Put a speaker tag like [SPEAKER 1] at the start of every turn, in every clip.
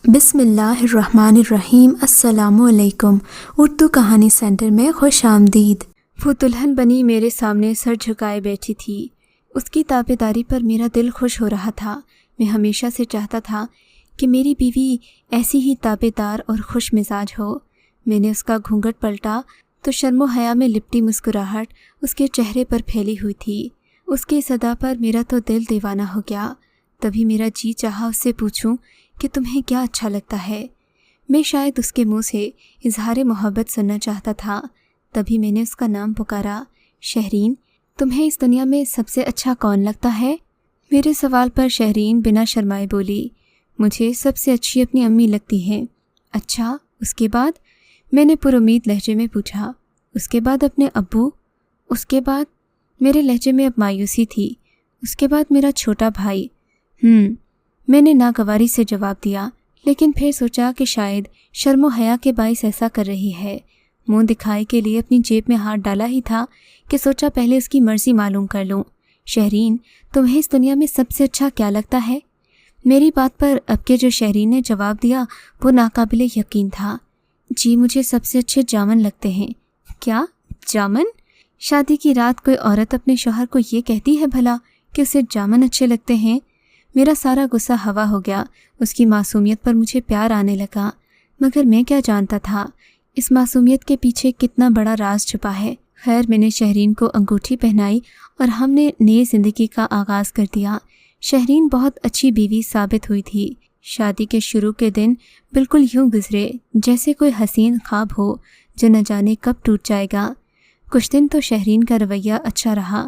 [SPEAKER 1] بسم اللہ الرحمن الرحیم۔ السلام علیکم۔ اردو کہانی سینٹر میں خوش آمدید۔ وہ دلہن بنی میرے سامنے سر جھکائے بیٹھی تھی۔ اس کی تابع داری پر میرا دل خوش ہو رہا تھا۔ میں ہمیشہ سے چاہتا تھا کہ میری بیوی ایسی ہی تابع دار اور خوش مزاج ہو۔ میں نے اس کا گھونگھٹ پلٹا تو شرم و حیا میں لپٹی مسکراہٹ اس کے چہرے پر پھیلی ہوئی تھی۔ اس کی صدا پر میرا تو دل دیوانہ ہو گیا۔ تبھی میرا جی چاہا اس سے پوچھوں کہ تمہیں کیا اچھا لگتا ہے۔ میں شاید اس کے منہ سے اظہار محبت سننا چاہتا تھا۔ تبھی میں نے اس کا نام پکارا، شہرین، تمہیں اس دنیا میں سب سے اچھا کون لگتا ہے؟ میرے سوال پر شہرین بنا شرمائے بولی، مجھے سب سے اچھی اپنی امی لگتی ہیں۔ اچھا، اس کے بعد؟ میں نے پر امید لہجے میں پوچھا۔ اس کے بعد اپنے ابو؟ اس کے بعد؟ میرے لہجے میں اب مایوسی تھی۔ اس کے بعد میرا چھوٹا بھائی۔ میں نے ناگواری سے جواب دیا، لیکن پھر سوچا کہ شاید شرم و حیا کے باعث ایسا کر رہی ہے۔ منہ دکھائی کے لیے اپنی جیب میں ہاتھ ڈالا ہی تھا کہ سوچا پہلے اس کی مرضی معلوم کر لوں۔ شہرین، تمہیں اس دنیا میں سب سے اچھا کیا لگتا ہے؟ میری بات پر اب کے جو شہرین نے جواب دیا وہ ناقابل یقین تھا۔ جی، مجھے سب سے اچھے جامن لگتے ہیں۔ کیا جامن؟ شادی کی رات کوئی عورت اپنے شوہر کو یہ کہتی ہے بھلا کہ اسے جامن اچھے لگتے ہیں؟ میرا سارا غصہ ہوا ہو گیا۔ اس کی معصومیت پر مجھے پیار آنے لگا، مگر میں کیا جانتا تھا اس معصومیت کے پیچھے کتنا بڑا راز چھپا ہے۔ خیر، میں نے شہرین کو انگوٹھی پہنائی اور ہم نے نئی زندگی کا آغاز کر دیا۔ شہرین بہت اچھی بیوی ثابت ہوئی تھی۔ شادی کے شروع کے دن بالکل یوں گزرے جیسے کوئی حسین خواب ہو جو نہ جانے کب ٹوٹ جائے گا۔ کچھ دن تو شہرین کا رویہ اچھا رہا،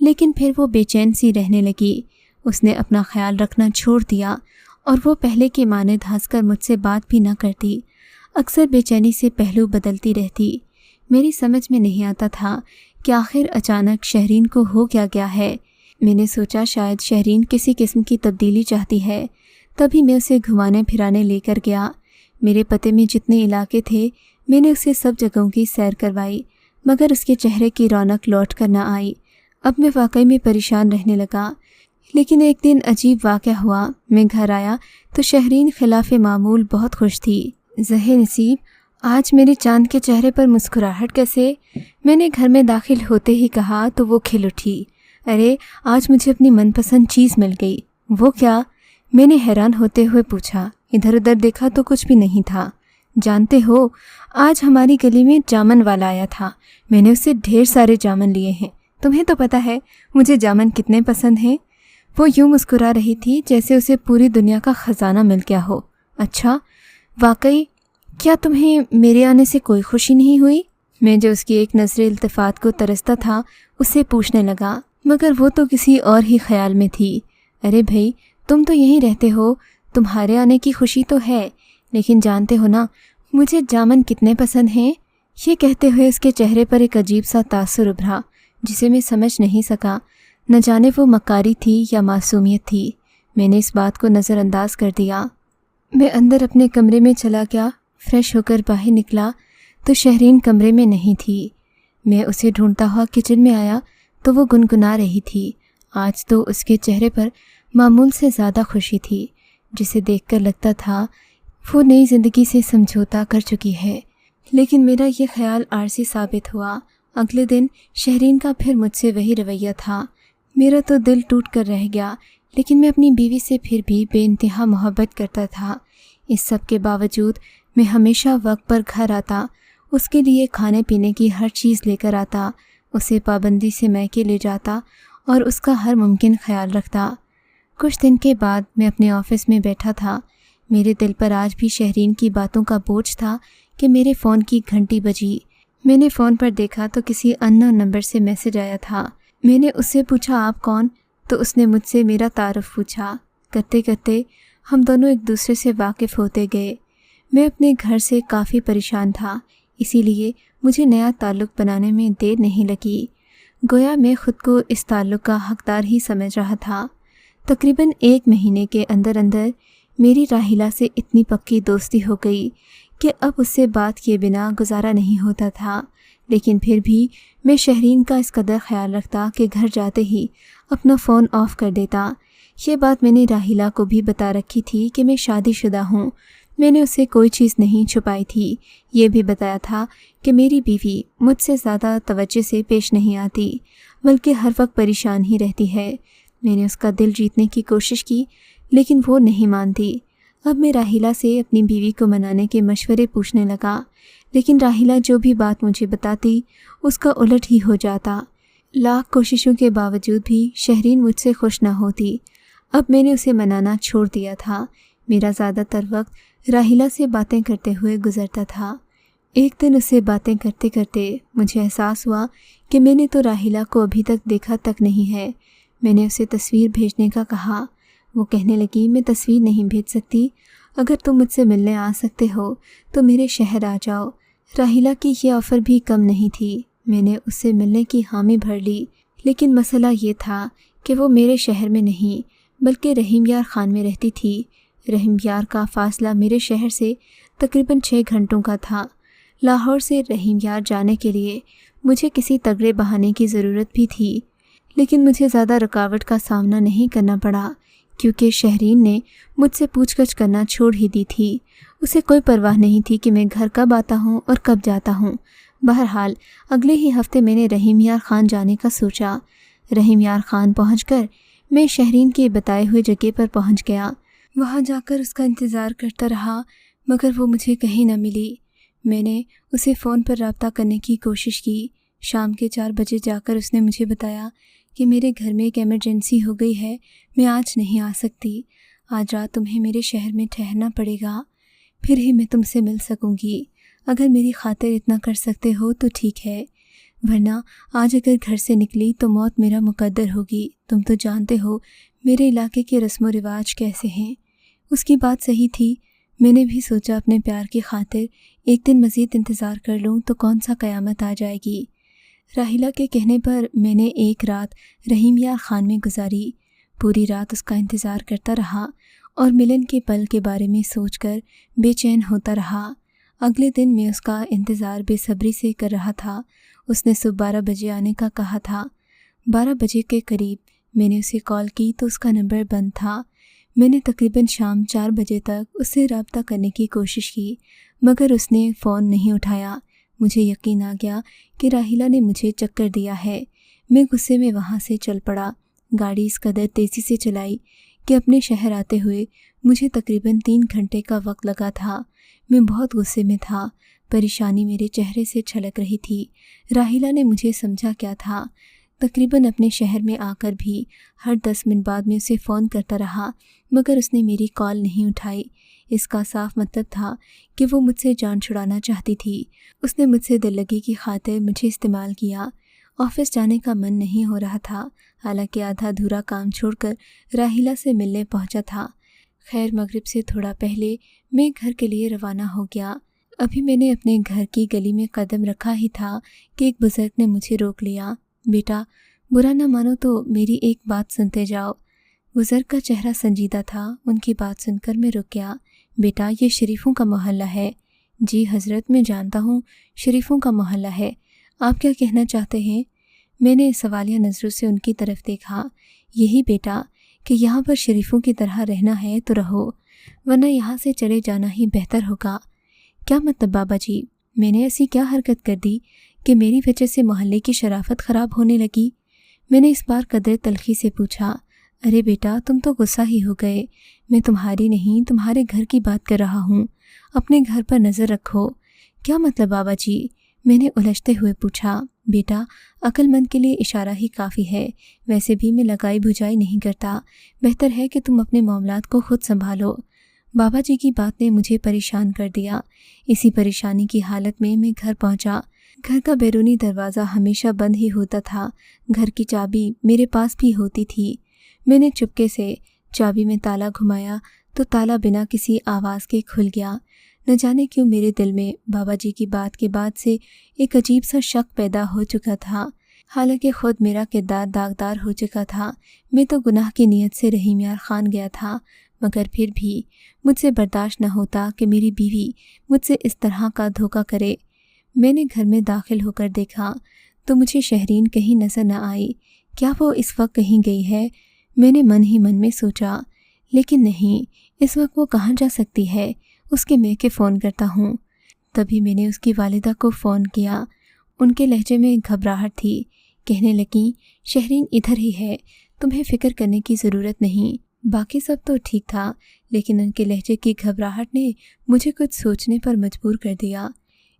[SPEAKER 1] لیکن پھر وہ بے چین سی رہنے لگی۔ اس نے اپنا خیال رکھنا چھوڑ دیا اور وہ پہلے کے مانند ہنس کر مجھ سے بات بھی نہ کرتی۔ اکثر بے چینی سے پہلو بدلتی رہتی۔ میری سمجھ میں نہیں آتا تھا کہ آخر اچانک شہرین کو ہو گیا ہے۔ میں نے سوچا شاید شہرین کسی قسم کی تبدیلی چاہتی ہے۔ تبھی میں اسے گھمانے پھرانے لے کر گیا۔ میرے پتے میں جتنے علاقے تھے میں نے اسے سب جگہوں کی سیر کروائی، مگر اس کے چہرے کی رونق لوٹ کر نہ آئی۔ اب میں واقعی میں پریشان رہنے لگا۔ لیکن ایک دن عجیب واقعہ ہوا۔ میں گھر آیا تو شہرین خلاف معمول بہت خوش تھی۔ زہر نصیب، آج میرے چاند کے چہرے پر مسکراہٹ کیسے؟ میں نے گھر میں داخل ہوتے ہی کہا تو وہ کھل اٹھی۔ ارے، آج مجھے اپنی من پسند چیز مل گئی۔ وہ کیا؟ میں نے حیران ہوتے ہوئے پوچھا۔ ادھر ادھر دیکھا تو کچھ بھی نہیں تھا۔ جانتے ہو، آج ہماری گلی میں جامن والا آیا تھا۔ میں نے اسے ڈھیر سارے جامن لیے ہیں۔ تمہیں تو پتہ ہے مجھے جامن کتنے پسند ہیں۔ وہ یوں مسکرا رہی تھی جیسے اسے پوری دنیا کا خزانہ مل گیا ہو۔ اچھا، واقعی؟ کیا تمہیں میرے آنے سے کوئی خوشی نہیں ہوئی؟ میں جو اس کی ایک نظر التفات کو ترستا تھا اسے پوچھنے لگا، مگر وہ تو کسی اور ہی خیال میں تھی۔ ارے بھائی، تم تو یہیں رہتے ہو، تمہارے آنے کی خوشی تو ہے، لیکن جانتے ہو نا مجھے جامن کتنے پسند ہیں۔ یہ کہتے ہوئے اس کے چہرے پر ایک عجیب سا تاثر ابھرا جسے میں سمجھ نہیں سکا۔ نہ جانے وہ مکاری تھی یا معصومیت تھی۔ میں نے اس بات کو نظر انداز کر دیا۔ میں اندر اپنے کمرے میں چلا گیا۔ فریش ہو کر باہر نکلا تو شہرین کمرے میں نہیں تھی۔ میں اسے ڈھونڈتا ہوا کچن میں آیا تو وہ گنگنا رہی تھی۔ آج تو اس کے چہرے پر معمول سے زیادہ خوشی تھی، جسے دیکھ کر لگتا تھا وہ نئی زندگی سے سمجھوتا کر چکی ہے۔ لیکن میرا یہ خیال عارضی ثابت ہوا۔ اگلے دن شہرین کا پھر مجھ سے وہی رویہ تھا۔ میرا تو دل ٹوٹ کر رہ گیا، لیکن میں اپنی بیوی سے پھر بھی بے انتہا محبت کرتا تھا۔ اس سب کے باوجود میں ہمیشہ وقت پر گھر آتا، اس کے لیے کھانے پینے کی ہر چیز لے کر آتا، اسے پابندی سے میکے لے جاتا اور اس کا ہر ممکن خیال رکھتا۔ کچھ دن کے بعد میں اپنے آفس میں بیٹھا تھا۔ میرے دل پر آج بھی شہرین کی باتوں کا بوجھ تھا کہ میرے فون کی گھنٹی بجی۔ میں نے فون پر دیکھا تو کسی اننون نمبر سے میسج آیا تھا۔ میں نے اس سے پوچھا آپ کون؟ تو اس نے مجھ سے میرا تعارف پوچھا۔ کرتے کرتے ہم دونوں ایک دوسرے سے واقف ہوتے گئے۔ میں اپنے گھر سے کافی پریشان تھا، اسی لیے مجھے نیا تعلق بنانے میں دیر نہیں لگی۔ گویا میں خود کو اس تعلق کا حقدار ہی سمجھ رہا تھا۔ تقریباً 1 مہینے کے اندر اندر میری راحیلہ سے اتنی پکی دوستی ہو گئی کہ اب اس سے بات کیے بنا گزارا نہیں ہوتا تھا۔ لیکن پھر بھی میں شہرین کا اس قدر خیال رکھتا کہ گھر جاتے ہی اپنا فون آف کر دیتا۔ یہ بات میں نے راحیلہ کو بھی بتا رکھی تھی کہ میں شادی شدہ ہوں، میں نے اسے کوئی چیز نہیں چھپائی تھی، یہ بھی بتایا تھا کہ میری بیوی مجھ سے زیادہ توجہ سے پیش نہیں آتی بلکہ ہر وقت پریشان ہی رہتی ہے۔ میں نے اس کا دل جیتنے کی کوشش کی لیکن وہ نہیں مانتی۔ اب میں راحیلہ سے اپنی بیوی کو منانے کے مشورے پوچھنے لگا، لیکن راحیلہ جو بھی بات مجھے بتاتی اس کا الٹ ہی ہو جاتا۔ لاکھ کوششوں کے باوجود بھی شہرین مجھ سے خوش نہ ہوتی۔ اب میں نے اسے منانا چھوڑ دیا تھا۔ میرا زیادہ تر وقت راحیلہ سے باتیں کرتے ہوئے گزرتا تھا۔ ایک دن اس سے باتیں کرتے کرتے مجھے احساس ہوا کہ میں نے تو راحیلہ کو ابھی تک دیکھا تک نہیں ہے۔ میں نے اسے تصویر بھیجنے کا کہا۔ وہ کہنے لگی، میں تصویر نہیں بھیج سکتی، اگر تم مجھ سے ملنے آ سکتے ہو تو میرے شہر آ جاؤ۔ راحیلہ کی یہ آفر بھی کم نہیں تھی۔ میں نے اس سے ملنے کی حامی بھر لی، لیکن مسئلہ یہ تھا کہ وہ میرے شہر میں نہیں بلکہ رحیم یار خان میں رہتی تھی۔ رحیم یار کا فاصلہ میرے شہر سے تقریباً 6 گھنٹوں کا تھا۔ لاہور سے رحیم یار جانے کے لیے مجھے کسی تگڑے بہانے کی ضرورت بھی تھی، لیکن مجھے زیادہ رکاوٹ کا سامنا نہیں کرنا پڑا کیونکہ شہرین نے مجھ سے پوچھ گچھ کرنا چھوڑ ہی دی تھی۔ اسے کوئی پرواہ نہیں تھی کہ میں گھر کب آتا ہوں اور کب جاتا ہوں۔ بہرحال اگلے ہی ہفتے میں نے رحیم یار خان جانے کا سوچا۔ رحیم یار خان پہنچ کر میں شہرین کے بتائے ہوئے جگہ پر پہنچ گیا۔ وہاں جا کر اس کا انتظار کرتا رہا مگر وہ مجھے کہیں نہ ملی۔ میں نے اسے فون پر رابطہ کرنے کی کوشش کی۔ شام کے 4 بجے جا کر اس نے مجھے بتایا کہ میرے گھر میں ایک ایمرجنسی ہو گئی ہے، میں آج نہیں آ سکتی۔ آج رات تمہیں میرے شہر میں ٹھہرنا پڑے گا، پھر ہی میں تم سے مل سکوں گی۔ اگر میری خاطر اتنا کر سکتے ہو تو ٹھیک ہے، ورنہ آج اگر گھر سے نکلی تو موت میرا مقدر ہوگی۔ تم تو جانتے ہو میرے علاقے کے رسم و رواج کیسے ہیں۔ اس کی بات صحیح تھی۔ میں نے بھی سوچا اپنے پیار کی خاطر ایک دن مزید انتظار کر لوں تو کون سا قیامت آ جائے گی۔ راحیلہ کے کہنے پر میں نے ایک رات رحیم یار خان میں گزاری۔ پوری رات اس کا انتظار کرتا رہا اور ملن کے پل کے بارے میں سوچ کر بے چین ہوتا رہا۔ اگلے دن میں اس کا انتظار بے صبری سے کر رہا تھا۔ اس نے صبح 12 بجے آنے کا کہا تھا۔ 12 بجے کے قریب میں نے اسے کال کی تو اس کا نمبر بند تھا۔ میں نے تقریباً شام 4 بجے تک اس سے رابطہ کرنے کی کوشش کی مگر اس نے فون نہیں اٹھایا۔ مجھے یقین آ گیا کہ راحیلہ نے مجھے چکر دیا ہے۔ میں غصے میں وہاں سے چل پڑا۔ گاڑی اس قدر تیزی سے چلائی کہ اپنے شہر آتے ہوئے مجھے تقریباً 3 گھنٹے کا وقت لگا تھا۔ میں بہت غصے میں تھا، پریشانی میرے چہرے سے چھلک رہی تھی۔ راحیلہ نے مجھے سمجھا کیا تھا۔ تقریباً اپنے شہر میں آ کر بھی ہر 10 منٹ بعد میں اسے فون کرتا رہا مگر اس نے میری کال نہیں اٹھائی۔ اس کا صاف مطلب تھا کہ وہ مجھ سے جان چھڑانا چاہتی تھی۔ اس نے مجھ سے دل لگی کی خاطر مجھے استعمال کیا۔ آفس جانے کا من نہیں ہو رہا تھا، حالانکہ آدھا ادھورا کام چھوڑ کر راحیلہ سے ملنے پہنچا تھا۔ خیر مغرب سے تھوڑا پہلے میں گھر کے لیے روانہ ہو گیا۔ ابھی میں نے اپنے گھر کی گلی میں قدم رکھا ہی تھا کہ ایک بزرگ نے مجھے روک لیا۔ بیٹا، برا نہ مانو تو میری ایک بات سنتے جاؤ۔ بزرگ کا چہرہ سنجیدہ تھا۔ ان کی بات سن کر میں رک گیا۔ بیٹا، یہ شریفوں کا محلہ ہے۔ جی حضرت، میں جانتا ہوں شریفوں کا محلہ ہے، آپ کیا کہنا چاہتے ہیں؟ میں نے سوالیہ نظروں سے ان کی طرف دیکھا۔ یہی بیٹا کہ یہاں پر شریفوں کی طرح رہنا ہے تو رہو، ورنہ یہاں سے چلے جانا ہی بہتر ہوگا۔ کیا مطلب بابا جی؟ میں نے ایسی کیا حرکت کر دی کہ میری وجہ سے محلے کی شرافت خراب ہونے لگی؟ میں نے اس بار قدر تلخی سے پوچھا۔ ارے بیٹا، تم تو غصہ ہی ہو گئے، میں تمہاری نہیں تمہارے گھر کی بات کر رہا ہوں، اپنے گھر پر نظر رکھو۔ کیا مطلب بابا جی؟ میں نے الجھتے ہوئے پوچھا۔ بیٹا، عقل مند کے لیے اشارہ ہی کافی ہے، ویسے بھی میں لگائی بھجائی نہیں کرتا، بہتر ہے کہ تم اپنے معاملات کو خود سنبھالو۔ بابا جی کی بات نے مجھے پریشان کر دیا۔ اسی پریشانی کی حالت میں میں گھر پہنچا۔ گھر کا بیرونی دروازہ ہمیشہ بند ہی ہوتا تھا، گھر کی چابی میرے پاس بھی ہوتی تھی۔ میں نے چپکے سے چابی میں تالا گھمایا تو تالا بنا کسی آواز کے کھل گیا۔ نہ جانے کیوں میرے دل میں بابا جی کی بات کے بعد سے ایک عجیب سا شک پیدا ہو چکا تھا، حالانکہ خود میرا کردار داغدار ہو چکا تھا۔ میں تو گناہ کی نیت سے رحیم یار خان گیا تھا، مگر پھر بھی مجھ سے برداشت نہ ہوتا کہ میری بیوی مجھ سے اس طرح کا دھوکہ کرے۔ میں نے گھر میں داخل ہو کر دیکھا تو مجھے شہرین کہیں نظر نہ آئی۔ کیا وہ اس وقت کہیں گئی ہے؟ میں نے من ہی من میں سوچا، لیکن نہیں، اس وقت وہ کہاں جا سکتی ہے؟ اس کے میں کے فون کرتا ہوں۔ تبھی میں نے اس کی والدہ کو فون کیا۔ ان کے لہجے میں گھبراہٹ تھی۔ کہنے لگیں، شہرین ادھر ہی ہے، تمہیں فکر کرنے کی ضرورت نہیں۔ باقی سب تو ٹھیک تھا، لیکن ان کے لہجے کی گھبراہٹ نے مجھے کچھ سوچنے پر مجبور کر دیا۔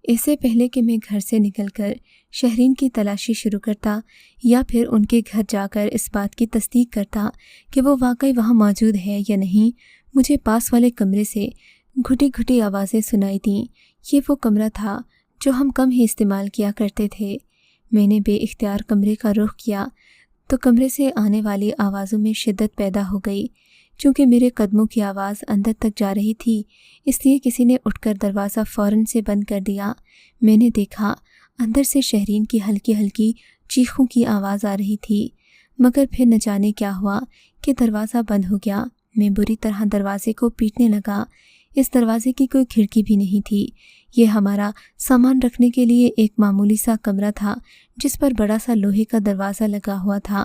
[SPEAKER 1] اس سے پہلے کہ میں گھر سے نکل کر شہرین کی تلاشی شروع کرتا یا پھر ان کے گھر جا کر اس بات کی تصدیق کرتا کہ وہ واقعی وہاں موجود ہے یا نہیں، مجھے پاس والے کمرے سے گھٹی گھٹی آوازیں سنائی دیں۔ یہ وہ کمرہ تھا جو ہم کم ہی استعمال کیا کرتے تھے۔ میں نے بے اختیار کمرے کا رخ کیا تو کمرے سے آنے والی آوازوں میں شدت پیدا ہو گئی۔ چونکہ میرے قدموں کی آواز اندر تک جا رہی تھی، اس لیے کسی نے اٹھ کر دروازہ فوراً سے بند کر دیا۔ میں نے دیکھا اندر سے شہرین کی ہلکی ہلکی چیخوں کی آواز آ رہی تھی، مگر پھر نہ جانے کیا ہوا کہ دروازہ بند ہو گیا۔ میں بری طرح دروازے کو پیٹنے لگا۔ اس دروازے کی کوئی کھڑکی بھی نہیں تھی۔ یہ ہمارا سامان رکھنے کے لیے ایک معمولی سا کمرہ تھا جس پر بڑا سا لوہے کا دروازہ لگا ہوا تھا۔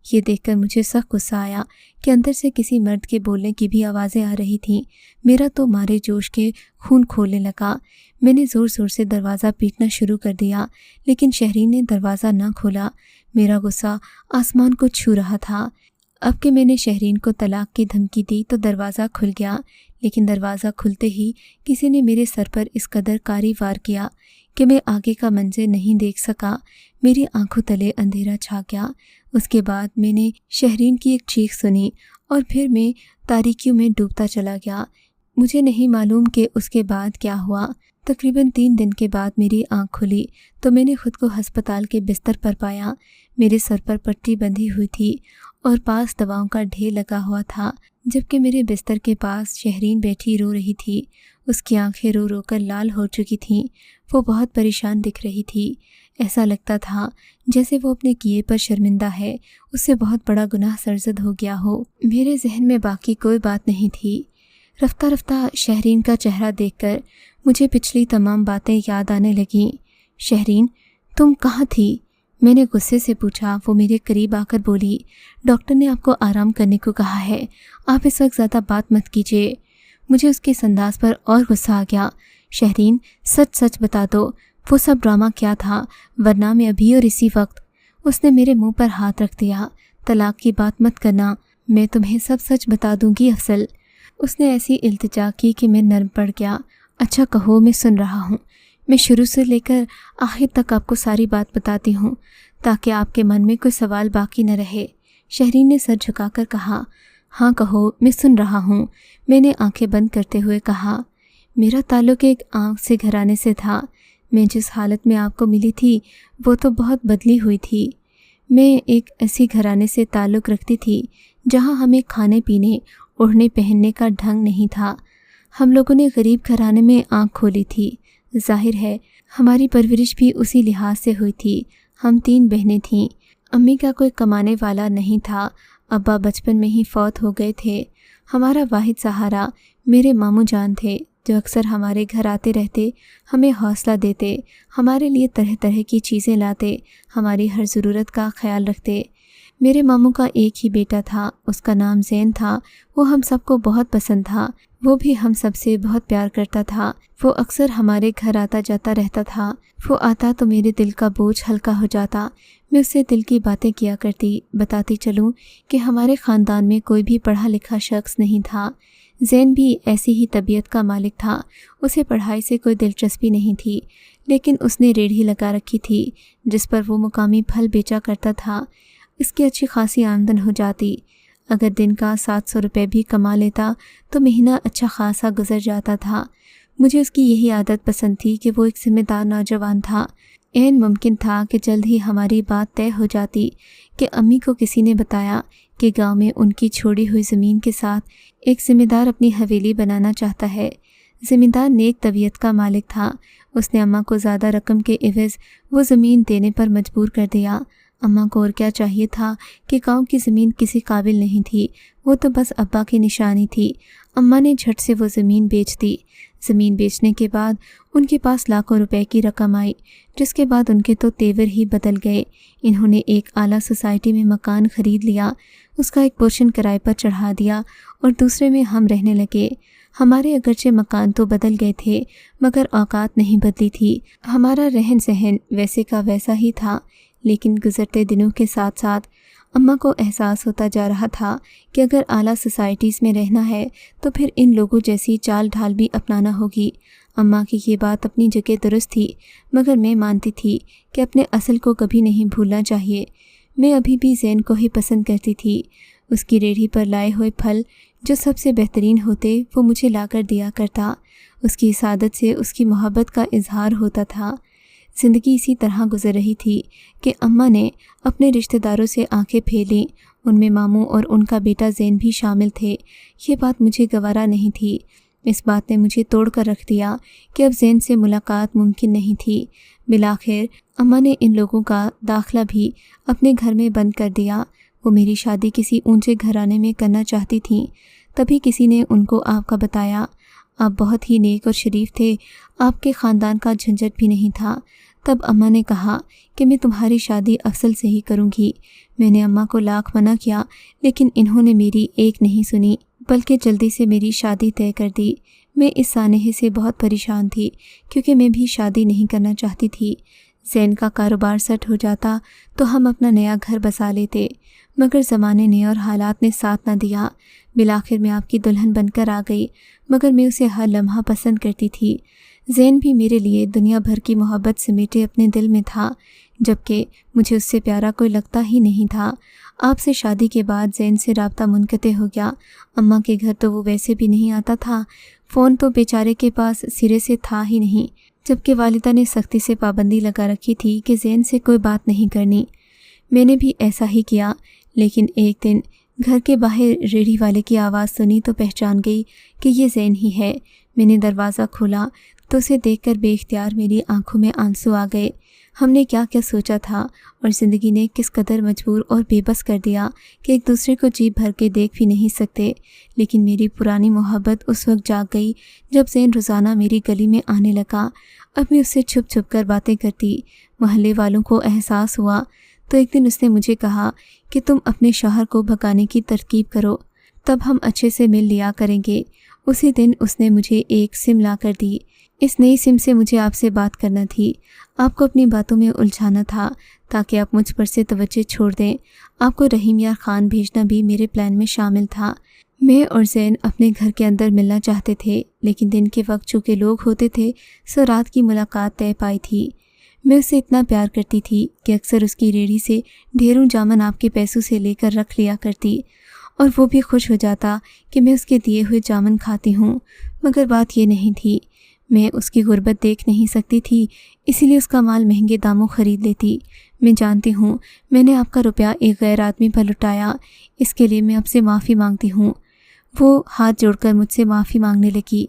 [SPEAKER 1] یہ دیکھ کر مجھے سخت غصہ آیا کہ اندر سے کسی مرد کے بولنے کی بھی آوازیں آ رہی تھیں۔ میرا تو مارے جوش کے خون کھولنے لگا۔ میں نے زور زور سے دروازہ پیٹنا شروع کر دیا، لیکن شہرین نے دروازہ نہ کھولا۔ میرا غصہ آسمان کو چھو رہا تھا۔ اب کہ میں نے شہرین کو طلاق کی دھمکی دی تو دروازہ کھل گیا، لیکن دروازہ کھلتے ہی کسی نے میرے سر پر اس قدر کاری وار کیا کہ میں آگے کا منظر نہیں دیکھ سکا۔ میری آنکھوں تلے اندھیرا چھا گیا۔ اس کے بعد میں نے شہرین کی ایک چیخ سنی اور پھر میں تاریکیوں میں ڈوبتا چلا گیا۔ مجھے نہیں معلوم کہ اس کے بعد کیا ہوا۔ تقریباً 3 دن کے بعد میری آنکھ کھلی تو میں نے خود کو ہسپتال کے بستر پر پایا۔ میرے سر پر پٹی بندھی ہوئی تھی اور پاس دواؤں کا ڈھیر لگا ہوا تھا، جبکہ میرے بستر کے پاس شہرین بیٹھی رو رہی تھی۔ اس کی آنکھیں رو رو کر لال ہو چکی تھیں۔ وہ بہت پریشان دکھ رہی تھی۔ ایسا لگتا تھا جیسے وہ اپنے کیے پر شرمندہ ہے، اس سے بہت بڑا گناہ سرزد ہو گیا ہو۔ میرے ذہن میں باقی کوئی بات نہیں تھی۔ رفتہ رفتہ شہرین کا چہرہ دیکھ کر مجھے پچھلی تمام باتیں یاد آنے لگیں۔ شہرین، تم کہاں تھی؟ میں نے غصے سے پوچھا۔ وہ میرے قریب آ کر بولی، ڈاکٹر نے آپ کو آرام کرنے کو کہا ہے، آپ اس وقت زیادہ بات مت کیجیے۔ مجھے اس کے اس انداز پر اور غصہ آ گیا۔ شہرین، سچ سچ بتا دو، وہ سب ڈرامہ کیا تھا، ورنہ میں ابھی اور اسی وقت۔ اس نے میرے منہ پر ہاتھ رکھ دیا۔ طلاق کی بات مت کرنا، میں تمہیں سب سچ بتا دوں گی افضل۔ اس نے ایسی التجا کی کہ میں نرم پڑ گیا۔ اچھا کہو، میں سن رہا ہوں۔ میں شروع سے لے کر آخر تک آپ کو ساری بات بتاتی ہوں تاکہ آپ کے من میں کوئی سوال باقی نہ رہے۔ شہرین نے سر جھکا کر کہا، ہاں کہو، میں سن رہا ہوں۔ میں نے آنکھیں بند کرتے ہوئے کہا، میرا تعلق ایک عام سے گھرانے سے تھا۔ میں جس حالت میں آپ کو ملی تھی وہ تو بہت بدلی ہوئی تھی۔ میں ایک ایسی گھرانے سے تعلق رکھتی تھی جہاں ہمیں کھانے پینے، اوڑھنے پہننے کا ڈھنگ نہیں تھا۔ ہم لوگوں نے غریب گھرانے میں آنکھ کھولی تھی۔ ظاہر ہے ہماری پرورش بھی اسی لحاظ سے ہوئی تھی۔ ہم 3 بہنیں تھیں۔ امی کا کوئی کمانے والا نہیں تھا، ابا بچپن میں ہی فوت ہو گئے تھے۔ ہمارا واحد سہارا میرے ماموں جان تھے، جو اکثر ہمارے گھر آتے رہتے، ہمیں حوصلہ دیتے، ہمارے لیے طرح طرح کی چیزیں لاتے، ہماری ہر ضرورت کا خیال رکھتے۔ میرے ماموں کا ایک ہی بیٹا تھا، اس کا نام زین تھا۔ وہ ہم سب کو بہت پسند تھا، وہ بھی ہم سب سے بہت پیار کرتا تھا۔ وہ اکثر ہمارے گھر آتا جاتا رہتا تھا۔ وہ آتا تو میرے دل کا بوجھ ہلکا ہو جاتا۔ میں اس سے دل کی باتیں کیا کرتی، بتاتی چلوں کہ ہمارے خاندان میں کوئی بھی پڑھا لکھا شخص نہیں تھا۔ زین بھی ایسی ہی طبیعت کا مالک تھا۔ اسے پڑھائی سے کوئی دلچسپی نہیں تھی، لیکن اس نے ریڑھی لگا رکھی تھی جس پر وہ مقامی پھل بیچا کرتا تھا۔ اس کی اچھی خاصی آمدن ہو جاتی۔ اگر دن کا 700 روپے بھی کما لیتا تو مہینہ اچھا خاصا گزر جاتا تھا۔ مجھے اس کی یہی عادت پسند تھی کہ وہ ایک ذمہ دار نوجوان تھا۔ عین ممکن تھا کہ جلد ہی ہماری بات طے ہو جاتی کہ امی کو کسی نے بتایا کہ گاؤں میں ان کی چھوڑی ہوئی زمین کے ساتھ ایک ذمہ دار اپنی حویلی بنانا چاہتا ہے۔ ذمہ دار نیک طبیعت کا مالک تھا۔ اس نے اماں کو زیادہ رقم کے عوض وہ زمین دینے پر مجبور کر دیا۔ اماں کو اور کیا چاہیے تھا کہ گاؤں کی زمین کسی قابل نہیں تھی، وہ تو بس ابا کی نشانی تھی۔ اماں نے جھٹ سے وہ زمین بیچ دی۔ زمین بیچنے کے بعد ان کے پاس لاکھوں روپے کی رقم آئی، جس کے بعد ان کے تو تیور ہی بدل گئے۔ انہوں نے ایک اعلیٰ سوسائٹی میں مکان خرید لیا، اس کا ایک پورشن کرائے پر چڑھا دیا اور دوسرے میں ہم رہنے لگے۔ ہمارے اگرچہ مکان تو بدل گئے تھے مگر اوقات نہیں بدلی تھی۔ ہمارا رہن سہن ویسے کا ویسا ہی تھا، لیکن گزرتے دنوں کے ساتھ ساتھ اماں کو احساس ہوتا جا رہا تھا کہ اگر اعلیٰ سوسائٹیز میں رہنا ہے تو پھر ان لوگوں جیسی چال ڈھال بھی اپنانا ہوگی۔ اماں کی یہ بات اپنی جگہ درست تھی، مگر میں مانتی تھی کہ اپنے اصل کو کبھی نہیں بھولنا چاہیے۔ میں ابھی بھی زین کو ہی پسند کرتی تھی۔ اس کی ریڑھی پر لائے ہوئے پھل جو سب سے بہترین ہوتے وہ مجھے لا کر دیا کرتا۔ اس کی عادت سے اس کی محبت کا اظہار ہوتا تھا۔ زندگی اسی طرح گزر رہی تھی کہ اماں نے اپنے رشتہ داروں سے آنکھیں پھیر لیں۔ ان میں ماموں اور ان کا بیٹا زین بھی شامل تھے۔ یہ بات مجھے گوارا نہیں تھی۔ اس بات نے مجھے توڑ کر رکھ دیا کہ اب زین سے ملاقات ممکن نہیں تھی۔ بالآخر اماں نے ان لوگوں کا داخلہ بھی اپنے گھر میں بند کر دیا۔ وہ میری شادی کسی اونچے گھرانے میں کرنا چاہتی تھیں۔ تبھی کسی نے ان کو آپ کا بتایا۔ آپ بہت ہی نیک اور شریف تھے، آپ کے خاندان کا جھنجھٹ بھی نہیں تھا۔ تب اماں نے کہا کہ میں تمہاری شادی افضل سے ہی کروں گی۔ میں نے اماں کو لاکھ منع کیا، لیکن انہوں نے میری ایک نہیں سنی بلکہ جلدی سے میری شادی طے کر دی۔ میں اس سانحے سے بہت پریشان تھی کیونکہ میں بھی شادی نہیں کرنا چاہتی تھی۔ زین کا کاروبار سیٹ ہو جاتا تو ہم اپنا نیا گھر بسا لیتے، مگر زمانے نے اور حالات نے ساتھ نہ دیا۔ بالآخر میں آپ کی دلہن بن کر آ گئی، مگر میں اسے ہر لمحہ پسند کرتی تھی۔ زین بھی میرے لیے دنیا بھر کی محبت سمیٹے اپنے دل میں تھا، جبکہ مجھے اس سے پیارا کوئی لگتا ہی نہیں تھا۔ آپ سے شادی کے بعد زین سے رابطہ منقطع ہو گیا۔ اماں کے گھر تو وہ ویسے بھی نہیں آتا تھا، فون تو بیچارے کے پاس سرے سے تھا ہی نہیں، جبکہ والدہ نے سختی سے پابندی لگا رکھی تھی کہ زین سے کوئی بات نہیں کرنی۔ میں نے بھی ایسا ہی کیا، لیکن ایک دن گھر کے باہر ریڑھی والے کی آواز سنی تو پہچان گئی کہ یہ زین ہی ہے۔ میں نے دروازہ کھولا تو اسے دیکھ کر بے اختیار میری آنکھوں میں آنسو آ گئے۔ ہم نے کیا کیا سوچا تھا اور زندگی نے کس قدر مجبور اور بے بس کر دیا کہ ایک دوسرے کو جی بھر کے دیکھ بھی نہیں سکتے۔ لیکن میری پرانی محبت اس وقت جاگ گئی جب زین روزانہ میری گلی میں آنے لگا۔ اب میں اس سے چھپ چھپ کر باتیں کرتی۔ محلے والوں کو احساس ہوا تو ایک دن اس نے مجھے کہا کہ تم اپنے شوہر کو بھگانے کی ترکیب کرو، تب ہم اچھے سے مل لیا کریں گے۔ اسی دن اس نے مجھے ایک سم لا کر دی۔ اس نئی سم سے مجھے آپ سے بات کرنا تھی، آپ کو اپنی باتوں میں الجھانا تھا تاکہ آپ مجھ پر سے توجہ چھوڑ دیں۔ آپ کو رحیم یار خان بھیجنا بھی میرے پلان میں شامل تھا۔ میں اور زین اپنے گھر کے اندر ملنا چاہتے تھے، لیکن دن کے وقت چونکہ لوگ ہوتے تھے سو رات کی ملاقات طے پائی تھی۔ میں اسے اتنا پیار کرتی تھی کہ اکثر اس کی ریڑھی سے ڈھیروں جامن آپ کے پیسوں سے لے کر رکھ لیا کرتی، اور وہ بھی خوش ہو جاتا کہ میں اس کے دیے ہوئے جامن کھاتی ہوں۔ مگر بات یہ نہیں تھی، میں اس کی غربت دیکھ نہیں سکتی تھی، اسی لیے اس کا مال مہنگے داموں خرید لیتی۔ میں جانتی ہوں میں نے آپ کا روپیہ ایک غیر آدمی پر لٹایا، اس کے لیے میں آپ سے معافی مانگتی ہوں۔ وہ ہاتھ جوڑ کر مجھ سے معافی مانگنے لگی۔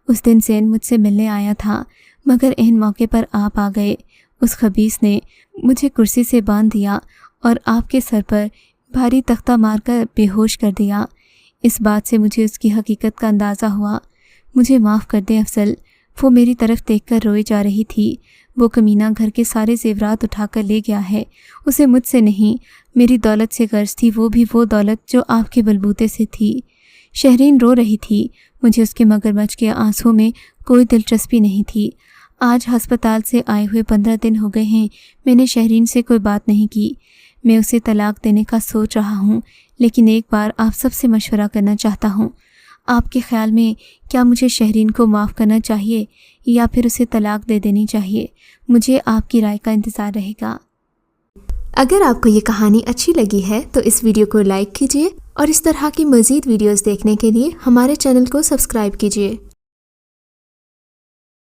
[SPEAKER 1] اس دن زین مجھ سے ملنے آیا تھا، مگر عین موقع پر آپ آ گئے۔ اس خبیث نے مجھے کرسی سے باندھ دیا اور آپ کے سر پر بھاری تختہ مار کر بے ہوش کر دیا۔ اس بات سے مجھے اس کی حقیقت کا اندازہ ہوا۔ مجھے معاف کر دیں افضل۔ وہ میری طرف دیکھ کر روئے جا رہی تھی۔ وہ کمینہ گھر کے سارے زیورات اٹھا کر لے گیا ہے۔ اسے مجھ سے نہیں، میری دولت سے غرض تھی، وہ بھی وہ دولت جو آپ کے بلبوتے سے تھی۔ شہرین رو رہی تھی۔ مجھے اس کے مگرمچھ کے آنسوؤں میں کوئی دلچسپی نہیں تھی۔ آج ہسپتال سے آئے ہوئے 15 دن ہو گئے ہیں، میں نے شہرین سے کوئی بات نہیں کی۔ میں اسے طلاق دینے کا سوچ رہا ہوں، لیکن ایک بار آپ سب سے مشورہ کرنا چاہتا ہوں۔ آپ کے خیال میں کیا مجھے شہرین کو معاف کرنا چاہیے یا پھر اسے طلاق دے دینی چاہیے؟ مجھے آپ کی رائے کا انتظار رہے گا۔
[SPEAKER 2] اگر آپ کو یہ کہانی اچھی لگی ہے تو اس ویڈیو کو لائک کیجیے اور اس طرح کی مزید ویڈیوز دیکھنے کے لیے ہمارے چینل کو سبسکرائب کیجیے۔